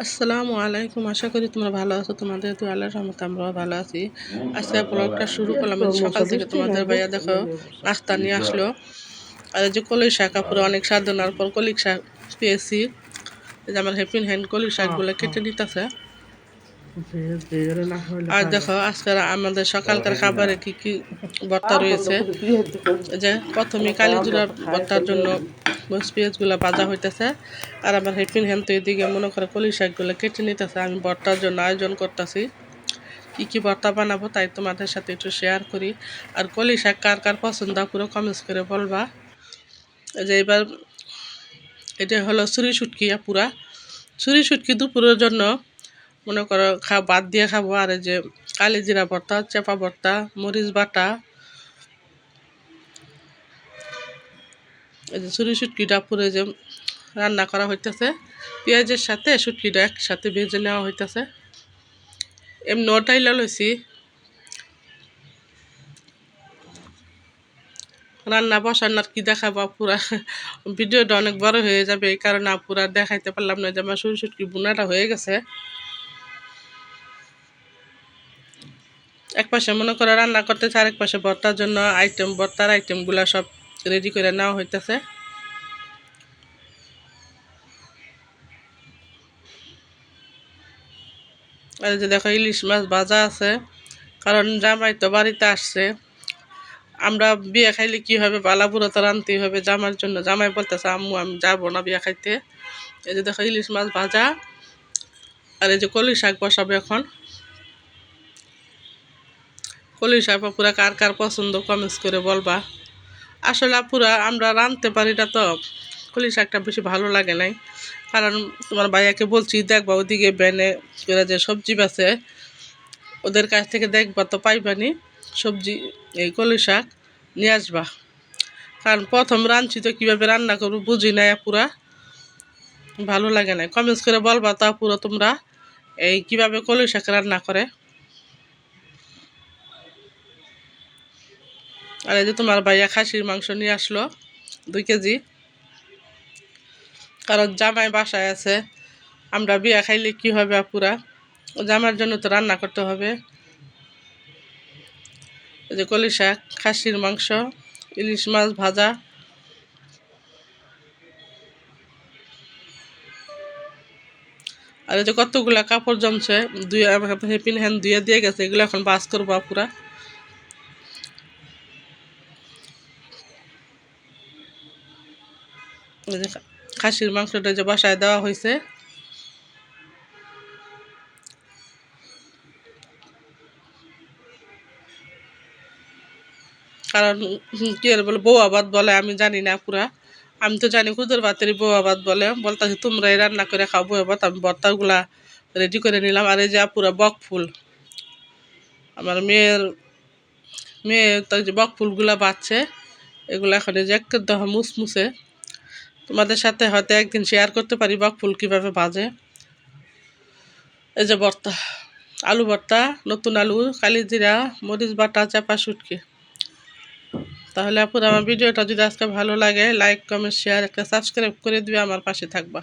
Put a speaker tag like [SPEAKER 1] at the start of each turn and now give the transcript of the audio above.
[SPEAKER 1] আসসালামু আলাইকুম। আশা করি তোমরা ভালো আছো। তোমাদের তো আল্লাহর রহমতে আমরাও ভালো আছি। আজকে ব্লগটা শুরু করলাম। সকাল থেকে তোমাদের ভাইয়া দেখো নাস্তা নিয়ে আসলো। আর এই যে কলই শাক, পুরো অনেক সাধনার পর কলিক শাক পেয়েছি। এই যে আমার হ্যাপিন হ্যান্ড কলিক শাকগুলো কেটে নিতেছে। আর দেখো আজকে আমাদের সকালকার খাবারে কি কি ভর্তা রয়েছে। যে প্রথমে কালিজিরার ভর্তার জন্য পেঁয়াজগুলো ভাজা হইতেছে। আর আমার হ্যাপিন হ্যান্ড তো এদিকে মনে করে কলি শাকগুলো কেটে নিতেছে। আমি ভর্তার জন্য আয়োজন করতেছি। কী কী ভর্তা বানাবো তাই তোমাদের সাথে একটু শেয়ার করি। আর কলি শাক কার কার পছন্দ পুরো কমেন্টস করে বলবা। যে এবার এটা হলো ছুরি শুটকি, পুরা ছুরি শুটকি দুপুরের জন্য মনে করো ভাত দিয়ে খাবো। আর এই যে কালিজিরা ভর্তা, চেপা ভর্তা, মরিচ বাটা, এই যে ছুরি শুটকিটা পুরো যে রান্না করা হইতেছে। পেঁয়াজের সাথে শুটকিটা একসাথে ভেজে নেওয়া হইতেছে। এমনি ওটাইলা লইছি। রান্না বসানোর কি দেখাবো পুরা ভিডিওটা অনেক বড় হয়ে যাবে, এই কারণে পুরা দেখাইতে পারলাম না। যে আমার ছুরি শুটকি বুনাটা হয়ে গেছে। এক পাশে মনে করে রান্না করতেছে, আরেক পাশে ভর্তার জন্য ভর্তার আইটেমগুলা সব রেডি করে নেওয়া হইতেছে। আর যে দেখো ইলিশ মাছ ভাজা আছে, কারণ জামাই তো বাড়িতে আসছে। আমরা বিয়ে খাইলে কি হবে, বালাপুরা তো রানতেই হবে জামার জন্য। জামাই বলতেছে আম্মু আমি যাবো না বিয়ে খাইতে। এই যে দেখো ইলিশ মাছ ভাজা। আর এই যে কলি শাক বসাবে এখন। কলি শাক পুরা কার কার পছন্দ কমেন্টস করে বলবা। আসলে পুরা আমরা রাঁধতে পারি না, তো কলি শাকটা বেশি ভালো লাগে নাই। কারণ তোমার ভাইয়াকে বলছি দেখবা ওদিকে বেনে করে যে সবজি বেছে, ওদের কাছ থেকে দেখবা তো পাইবানি সবজি, এই কলি শাক নিয়ে আসবা। কারণ প্রথম রাঁধছি তো কীভাবে রান্না করবো বুঝি নাই, পুরা ভালো লাগে না। কমেন্টস করে বলবা তা পুরো তোমরা এই কীভাবে কলি শাক রান্না করে। আর এই যে তোমার ভাইয়া খাসির মাংস নিয়ে আসলো 2 কেজি। কারণ জামাই বাসায় আছে, আমরা বিয়া খাইলে কি হবে পুরা, জামার জন্য তো রান্না করতে হবে। এই যে কলি শাক, খাসির মাংস, ইলিশ মাছ ভাজা। আর এই যে কতগুলা কাপড় জমছে, হেপিন হ্যান্ড ধুয়ে দিয়ে গেছে, এগুলো এখন বাস করবো পুরা। এই যে খাসির মাংসটা যে বাসায় দেওয়া হয়েছে। কারণ কি আর বলে বউ আবাদ বলে, আমি জানি না পুরা। আমি তো জানি খুদের ভাতেরই বউ আবাদ বলে। বলতেছি তোমরাই রান্না করে খাও বউ আবাদ। আমি ভর্তাগুলা রেডি করে নিলাম। আর এই যে পুরা বক ফুল, আমার মেয়ে তো যে বক ফুলগুলা বাচ্ছে, এগুলো এখন এই যে একদম মুসমুসে। তোমাদের সাথে হয়তো একদিন শেয়ার করতে পারি বক ফুল কীভাবে ভাজে। এই যে ভর্তা, আলু ভর্তা, নতুন আলু, কালিজিরা, মরিচ বাটা, চাপা শুটকি। তাহলে আপুরা আমার ভিডিওটা যদি আজকে ভালো লাগে লাইক কমেন্ট শেয়ার একটা সাবস্ক্রাইব করে দিবে, আমার পাশে থাকবা।